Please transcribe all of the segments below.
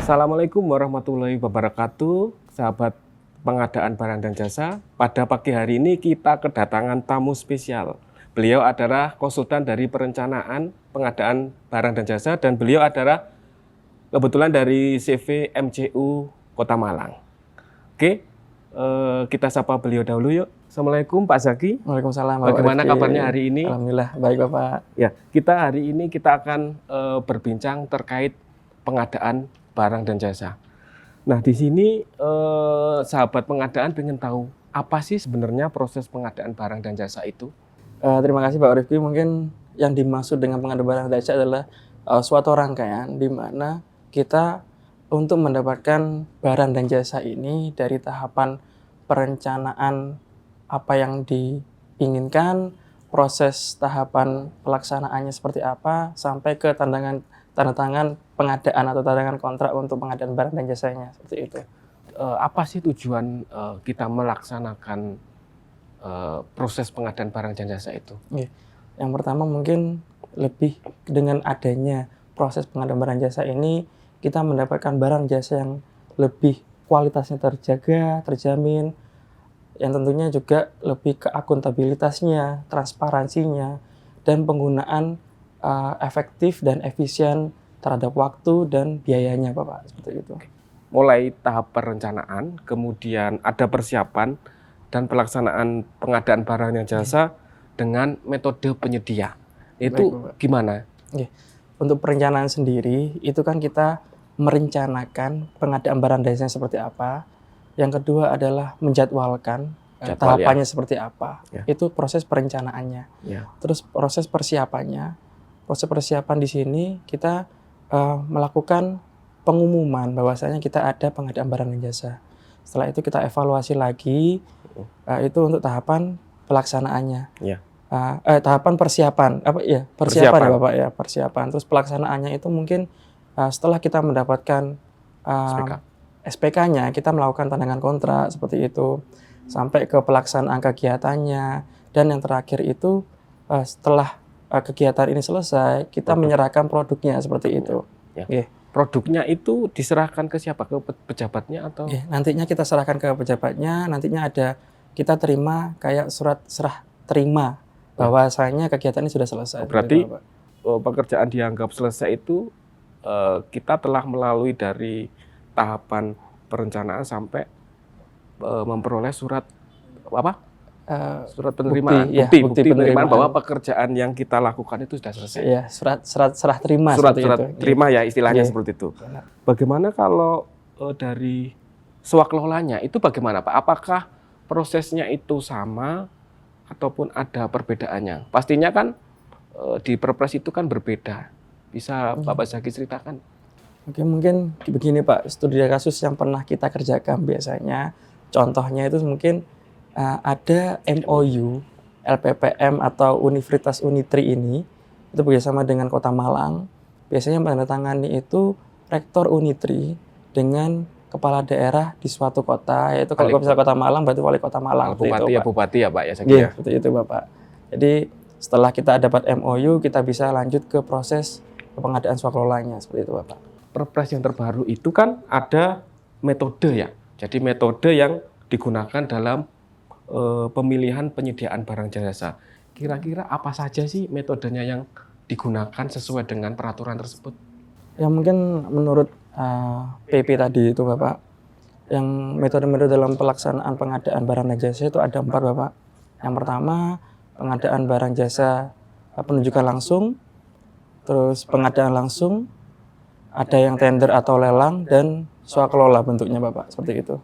Assalamualaikum warahmatullahi wabarakatuh, sahabat pengadaan barang dan jasa. Pada pagi hari ini kita kedatangan tamu spesial. Beliau adalah konsultan dari perencanaan pengadaan barang dan jasa dan beliau adalah kebetulan dari CV MCU Kota Malang. Oke, kita sapa beliau dahulu yuk. Assalamualaikum Pak Zaki. Waalaikumsalam. Bagaimana kabarnya hari ini? Alhamdulillah baik Bapak. Ya, hari ini kita akan berbincang terkait pengadaan barang dan jasa. Nah, di sini sahabat pengadaan pengen tahu apa sih sebenarnya proses pengadaan barang dan jasa itu? Terima kasih Pak Rifki. Mungkin yang dimaksud dengan pengadaan barang dan jasa adalah suatu rangkaian di mana kita untuk mendapatkan barang dan jasa ini dari tahapan perencanaan apa yang diinginkan, proses tahapan pelaksanaannya seperti apa, sampai ke tanda tangan pengadaan atau tanda tangan kontrak untuk pengadaan barang dan jasanya, seperti itu. Apa sih tujuan kita melaksanakan proses pengadaan barang dan jasa itu? Yang pertama mungkin lebih dengan adanya proses pengadaan barang jasa ini, kita mendapatkan barang jasa yang lebih kualitasnya terjaga, terjamin, yang tentunya juga lebih ke akuntabilitasnya, transparansinya, dan penggunaan efektif dan efisien terhadap waktu dan biayanya Bapak, seperti itu. Mulai tahap perencanaan, kemudian ada persiapan dan pelaksanaan pengadaan barang dan jasa dengan metode penyedia. Itu Baik, gimana? Untuk perencanaan sendiri, itu kan kita merencanakan pengadaan barang dan jasa seperti apa. Yang kedua adalah menjadwalkan tahapannya seperti apa. Itu proses perencanaannya. Terus proses persiapannya. Proses persiapan di sini kita melakukan pengumuman bahwasanya kita ada pengadaan barang dan jasa. Setelah itu kita evaluasi lagi, itu untuk tahapan pelaksanaannya. Tahapan persiapan, persiapan ya Bapak ya, persiapan. Terus pelaksanaannya itu mungkin setelah kita mendapatkan SPK-nya, kita melakukan tandangan kontrak seperti itu, sampai ke pelaksanaan kegiatannya, dan yang terakhir itu setelah kegiatan ini selesai, kita menyerahkan produknya seperti itu. Produknya itu diserahkan ke siapa? Ke pejabatnya atau? Nantinya kita serahkan ke pejabatnya, nantinya kita terima kayak surat serah terima bahwasanya kegiatan ini sudah selesai. Berarti pekerjaan dianggap selesai itu kita telah melalui dari tahapan perencanaan sampai memperoleh surat surat penerimaan, bukti penerimaan bahwa pekerjaan yang kita lakukan itu sudah selesai. Surat serah terima. Surat terima ya istilahnya seperti itu. Bagaimana kalau dari swakelolanya itu bagaimana Pak? Apakah prosesnya itu sama ataupun ada perbedaannya? Pastinya kan di Perpres itu kan berbeda. Bisa Bapak Zaki ceritakan? Oke, mungkin begini Pak, studi kasus yang pernah kita kerjakan biasanya, contohnya itu mungkin ada MOU, LPPM atau Universitas Unitri ini, itu bekerjasama dengan Kota Malang. Biasanya menandatangani itu Rektor Unitri dengan kepala daerah di suatu kota, yaitu kalau misalnya Kota Malang berarti Wali Kota Malang. Bupati ya Pak ya Zaki ya? Seperti itu Bapak. Jadi setelah kita dapat MOU, kita bisa lanjut ke proses pengadaan swakelolanya, seperti itu Bapak. Perpres yang terbaru itu kan ada metode ya. Jadi metode yang digunakan dalam pemilihan penyediaan barang jasa. Kira-kira apa saja sih metodenya yang digunakan sesuai dengan peraturan tersebut? Ya mungkin menurut PP tadi itu Bapak, yang metode-metode dalam pelaksanaan pengadaan barang dan jasa itu ada 4 Bapak. Yang pertama, pengadaan barang jasa penunjukan langsung, terus pengadaan langsung, ada yang tender atau lelang, dan swakelola bentuknya Bapak, seperti itu.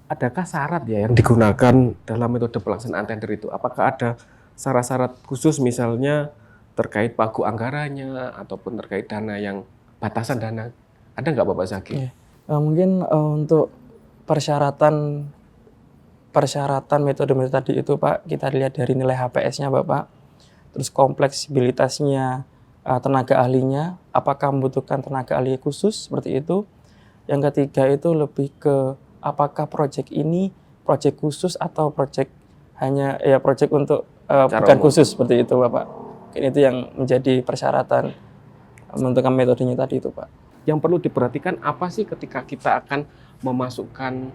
Adakah syarat ya yang digunakan dalam metode pelaksanaan tender itu? Apakah ada syarat-syarat khusus misalnya terkait pagu anggarannya ataupun terkait dana yang batasan dana? Ada nggak Bapak Zaki? Mungkin untuk persyaratan metode-metode tadi itu Pak, kita lihat dari nilai HPS-nya Bapak, terus kompleksibilitasnya tenaga ahlinya, apakah membutuhkan tenaga ahli khusus seperti itu. Yang ketiga itu lebih ke apakah proyek ini proyek khusus atau proyek hanya proyek untuk bukan khusus seperti itu Bapak. Mungkin itu yang menjadi persyaratan menentukan metodenya tadi itu Pak. yang perlu diperhatikan apa sih ketika kita akan memasukkan,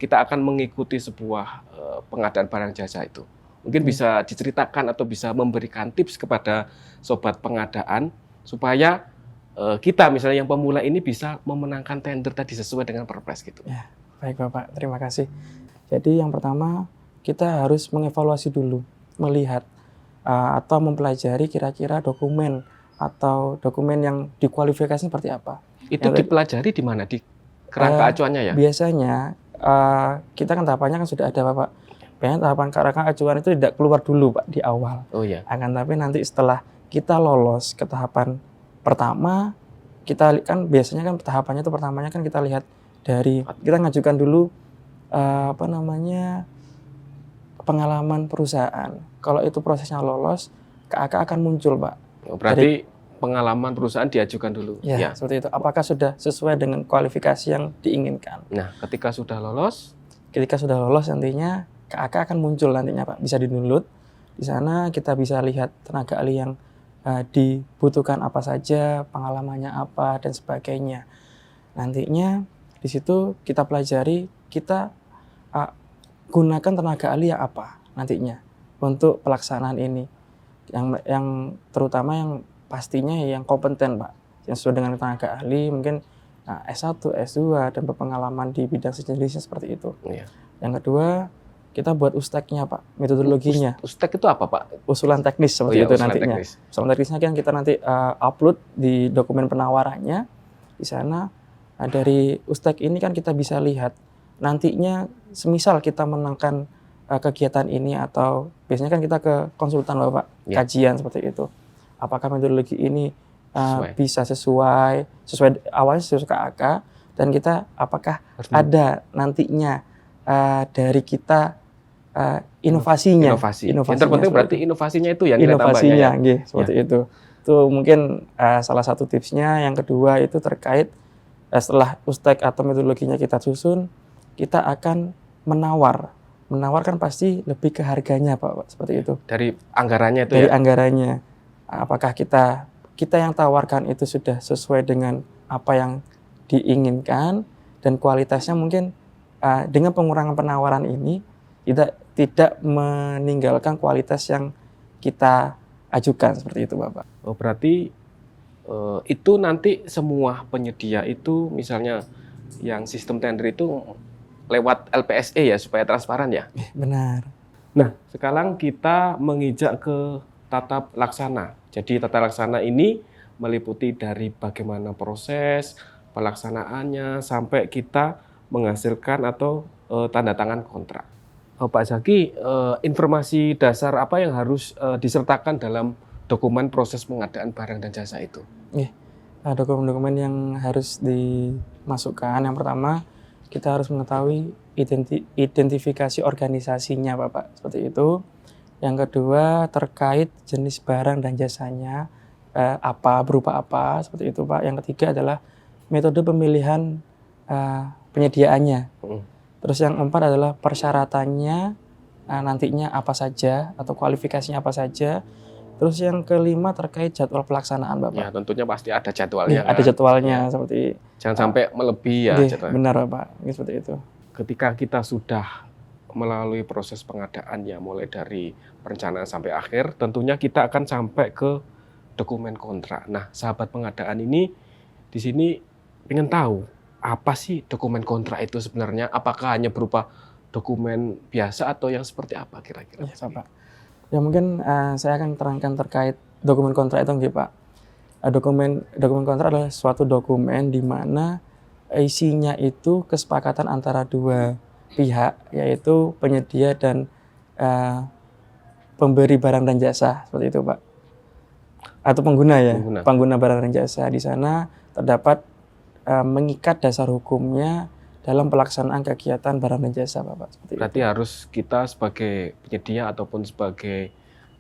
kita akan mengikuti sebuah pengadaan barang jasa itu? Mungkin bisa diceritakan atau bisa memberikan tips kepada sobat pengadaan supaya kita misalnya yang pemula ini bisa memenangkan tender tadi sesuai dengan perpres gitu. Ya, baik Bapak, terima kasih. Jadi yang pertama kita harus mengevaluasi dulu, melihat atau mempelajari kira-kira dokumen atau dokumen yang dikualifikasi seperti apa. Itu dipelajari di mana? Di kerangka acuannya ya? Biasanya kita kan tahapannya kan sudah ada Bapak. Biasanya tahapan kerangka acuan itu tidak keluar dulu Pak di awal. Oh iya. Akan tapi nanti setelah kita lolos ke tahapan pertama, kita kan biasanya kan tahapannya itu pertamanya kan kita lihat dari kita ngajukan dulu pengalaman perusahaan. Kalau itu prosesnya lolos, KAK akan muncul Pak. Berarti pengalaman perusahaan diajukan dulu. Ya, seperti itu. Apakah sudah sesuai dengan kualifikasi yang diinginkan? Nah, ketika sudah lolos nantinya KAK akan muncul nantinya Pak. Bisa di-download. Di sana kita bisa lihat tenaga ahli yang dibutuhkan apa saja, pengalamannya apa dan sebagainya. Nantinya di situ kita pelajari, kita gunakan tenaga ahli yang apa nantinya untuk pelaksanaan ini. Yang terutama yang pastinya yang kompeten Pak, yang sesuai dengan tenaga ahli, mungkin S1, S2 dan berpengalaman di bidang sejenisnya seperti itu. Iya. Yang kedua, kita buat usteknya Pak, metodologinya. Ustek itu apa Pak? Usulan teknis seperti itu nantinya. Teknis. Usulan teknisnya kan kita nanti upload di dokumen penawarannya. Di sana dari ustek ini kan kita bisa lihat nantinya semisal kita menangkan kegiatan ini atau biasanya kan kita ke konsultan Bapak, kajian seperti itu. Apakah metodologi ini bisa sesuai awalnya sesuai KAK, dan kita apakah ada nantinya dari kita inovasinya. Yang terpenting berarti inovasinya itu yang kita tambahkan ya. Seperti itu. Itu mungkin salah satu tipsnya. Yang kedua itu terkait setelah ustek atau metodologinya kita susun, kita akan menawarkan pasti lebih ke harganya Pak, seperti itu. Dari anggarannya itu dari anggarannya. Apakah kita yang tawarkan itu sudah sesuai dengan apa yang diinginkan dan kualitasnya mungkin dengan pengurangan penawaran ini tidak meninggalkan kualitas yang kita ajukan seperti itu Bapak. Oh, berarti itu nanti semua penyedia itu misalnya yang sistem tender itu lewat LPSE ya supaya transparan ya? Benar. Nah, sekarang kita menginjak ke tata laksana. Jadi tata laksana ini meliputi dari bagaimana proses pelaksanaannya sampai kita menghasilkan atau tanda tangan kontrak. Pak Zaki, informasi dasar apa yang harus disertakan dalam dokumen proses pengadaan barang dan jasa itu? Dokumen-dokumen yang harus dimasukkan, yang pertama kita harus mengetahui identifikasi organisasinya Bapak, seperti itu. Yang kedua terkait jenis barang dan jasanya, berupa apa, seperti itu Pak. Yang ketiga adalah metode pemilihan penyediaannya. Terus yang keempat adalah persyaratannya nantinya apa saja atau kualifikasinya apa saja. Terus yang kelima terkait jadwal pelaksanaan Bapak. Ya tentunya pasti ada jadwalnya. Ada jadwalnya seperti. Jangan sampai melebihi ya jadwalnya. Benar Bapak, seperti itu. Ketika kita sudah melalui proses pengadaan ya mulai dari perencanaan sampai akhir, tentunya kita akan sampai ke dokumen kontrak. Nah, sahabat pengadaan ini di sini ingin tahu apa sih dokumen kontrak itu sebenarnya? Apakah hanya berupa dokumen biasa atau yang seperti apa kira-kira? Ya, Pak. Ya mungkin saya akan terangkan terkait dokumen kontrak itu nggih, Pak. Dokumen kontrak adalah suatu dokumen di mana isinya itu kesepakatan antara dua pihak, yaitu penyedia dan pemberi barang dan jasa, seperti itu, Pak. Atau pengguna ya, pengguna barang dan jasa. Di sana terdapat mengikat dasar hukumnya dalam pelaksanaan kegiatan barang dan jasa, Bapak. Berarti harus kita sebagai penyedia ataupun sebagai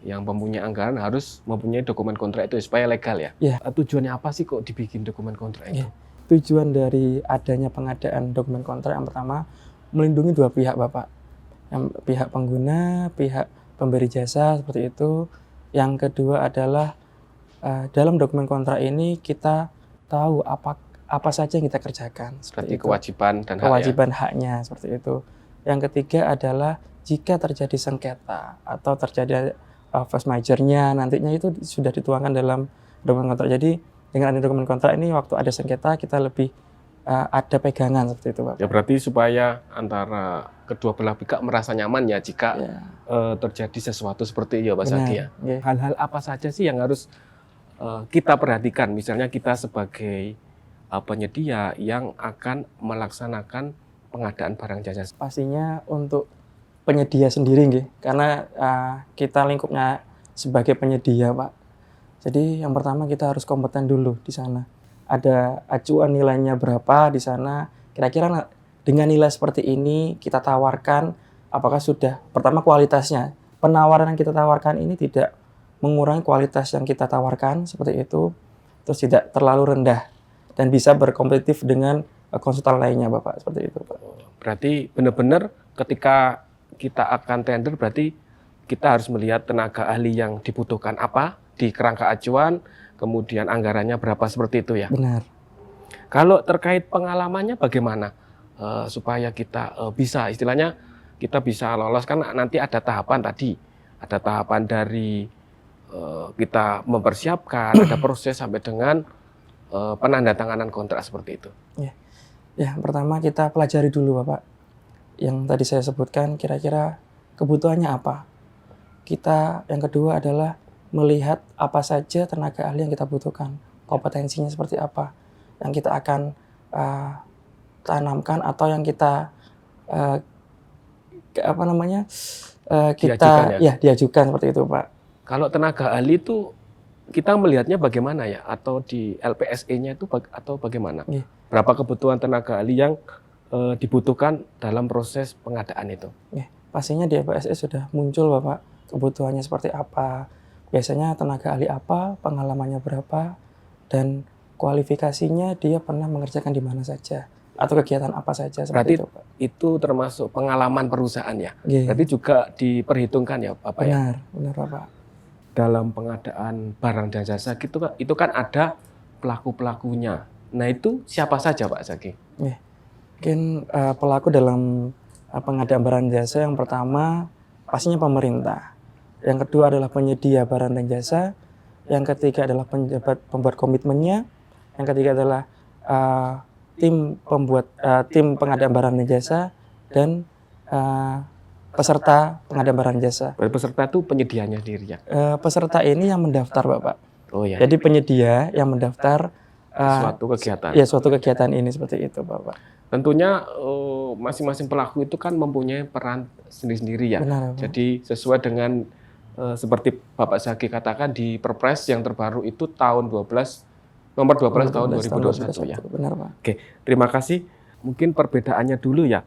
yang mempunyai anggaran harus mempunyai dokumen kontrak itu supaya legal ya? Ya. Tujuannya apa sih kok dibikin dokumen kontrak itu? Ya. Tujuan dari adanya pengadaan dokumen kontrak yang pertama melindungi dua pihak, Bapak. Yang pihak pengguna, pihak pemberi jasa, seperti itu. Yang kedua adalah dalam dokumen kontrak ini kita tahu apa saja yang kita kerjakan. Berarti kewajiban dan kewajiban haknya seperti itu. Yang ketiga adalah jika terjadi sengketa atau terjadi force majeure-nya, nantinya itu sudah dituangkan dalam dokumen kontrak. Jadi dengan ada dokumen kontrak ini, waktu ada sengketa kita lebih ada pegangan seperti itu, Pak. Ya berarti supaya antara kedua belah pihak merasa nyaman ya jika terjadi sesuatu seperti itu, Pak Zaki ya. Hal-hal apa saja sih yang harus kita perhatikan, misalnya kita sebagai penyedia yang akan melaksanakan pengadaan barang jasa? Pastinya untuk penyedia sendiri, nggih, karena kita lingkupnya sebagai penyedia, Pak. Jadi yang pertama kita harus kompeten dulu di sana. Ada acuan nilainya berapa di sana, kira-kira dengan nilai seperti ini kita tawarkan, apakah sudah, pertama kualitasnya, penawaran yang kita tawarkan ini tidak mengurangi kualitas yang kita tawarkan, seperti itu, terus tidak terlalu rendah, dan bisa berkompetitif dengan konsultan lainnya, Bapak, seperti itu, Pak. Berarti benar-benar ketika kita akan tender, berarti kita harus melihat tenaga ahli yang dibutuhkan apa di kerangka acuan, kemudian anggarannya berapa, seperti itu ya? Benar. Kalau terkait pengalamannya bagaimana supaya kita bisa, istilahnya kita bisa lolos, kan nanti ada tahapan tadi, ada tahapan dari kita mempersiapkan, ada proses sampai dengan penandatanganan kontrak seperti itu. Ya, pertama kita pelajari dulu, Bapak. Yang tadi saya sebutkan, kira-kira kebutuhannya apa. Yang kedua adalah melihat apa saja tenaga ahli yang kita butuhkan, kompetensinya seperti apa, yang kita akan tanamkan atau yang kita diajukan seperti itu, Pak. Kalau tenaga ahli itu kita melihatnya bagaimana ya, atau di LPSE-nya itu atau bagaimana? Berapa kebutuhan tenaga ahli yang dibutuhkan dalam proses pengadaan itu? Pastinya di LPSE sudah muncul, Bapak, kebutuhannya seperti apa, biasanya tenaga ahli apa, pengalamannya berapa, dan kualifikasinya dia pernah mengerjakan di mana saja atau kegiatan apa saja. Berarti itu, Pak. Itu termasuk pengalaman perusahaan ya? Yeah. Berarti juga diperhitungkan ya, Bapak? Benar, Bapak. Dalam pengadaan barang dan jasa itu kan ada pelaku-pelakunya. Nah itu siapa saja, Pak Zaki? Mungkin pelaku dalam pengadaan barang jasa yang pertama pastinya pemerintah. Yang kedua adalah penyedia barang dan jasa. Yang ketiga adalah pembuat komitmennya. Yang ketiga adalah tim pengadaan barang dan jasa, dan peserta pengadaan barang jasa. Peserta itu penyedianya sendiri ya? Peserta ini yang mendaftar, Bapak. Oh ya. Jadi penyedia yang mendaftar suatu kegiatan. Ya, suatu kegiatan ini seperti itu, Bapak. Tentunya masing-masing pelaku itu kan mempunyai peran sendiri-sendiri ya. Benar, jadi sesuai dengan seperti Bapak Zaki katakan di Perpres yang terbaru itu nomor 12 tahun 2021 ya. Benar, Pak. Oke, terima kasih. Mungkin perbedaannya dulu ya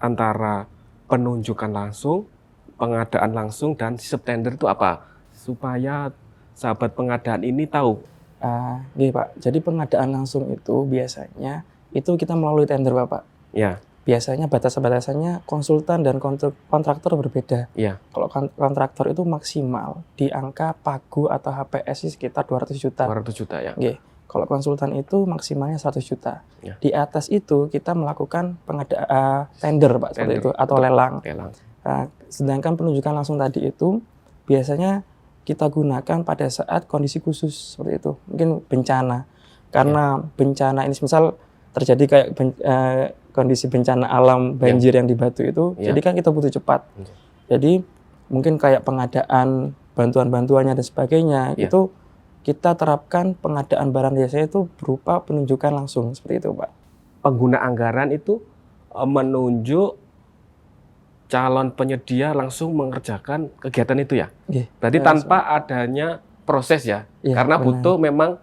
antara penunjukan langsung, pengadaan langsung, dan sistem tender itu apa? Supaya sahabat pengadaan ini tahu. Gini, Pak. Jadi pengadaan langsung itu biasanya itu kita melalui tender, Bapak. Ya. Biasanya batasan-batasannya konsultan dan kontraktor berbeda. Ya. Kalau kontraktor itu maksimal di angka pagu atau HPS sekitar 200 juta. 200 juta ya. Oke. Kalau konsultan itu maksimalnya 100 juta. Ya. Di atas itu kita melakukan pengadaan tender, Pak, seperti itu, atau lelang. Sedangkan penunjukan langsung tadi itu biasanya kita gunakan pada saat kondisi khusus seperti itu. Mungkin bencana. Karena bencana ini misal terjadi kayak kondisi bencana alam, banjir yang di Batu itu, jadi kan kita butuh cepat. Jadi mungkin kayak pengadaan bantuan-bantuannya dan sebagainya, itu kita terapkan pengadaan barang jasa itu berupa penunjukan langsung, seperti itu, Pak. Pengguna anggaran itu menunjuk calon penyedia langsung mengerjakan kegiatan itu ya? Berarti tanpa adanya proses ya? Karena benar. Butuh memang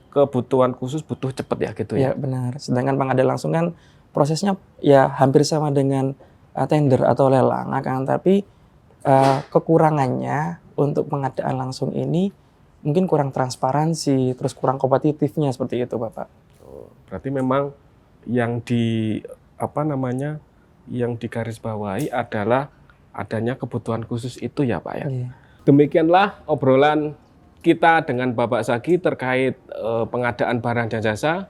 kebutuhan khusus, butuh cepat ya gitu ya? Ya, benar. Sedangkan pengadaan langsung kan prosesnya ya hampir sama dengan tender atau lelang, tapi kekurangannya untuk pengadaan langsung ini mungkin kurang transparansi, terus kurang kompetitifnya seperti itu, Bapak. Berarti memang yang yang digarisbawahi adalah adanya kebutuhan khusus itu ya, Pak ya. Demikianlah obrolan kita dengan Bapak Zaki terkait pengadaan barang dan jasa.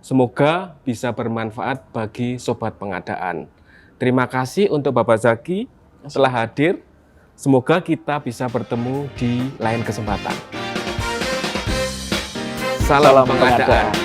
Semoga bisa bermanfaat bagi sobat pengadaan. Terima kasih untuk Bapak Zaki telah hadir. Semoga kita bisa bertemu di lain kesempatan. Salam pengadaan.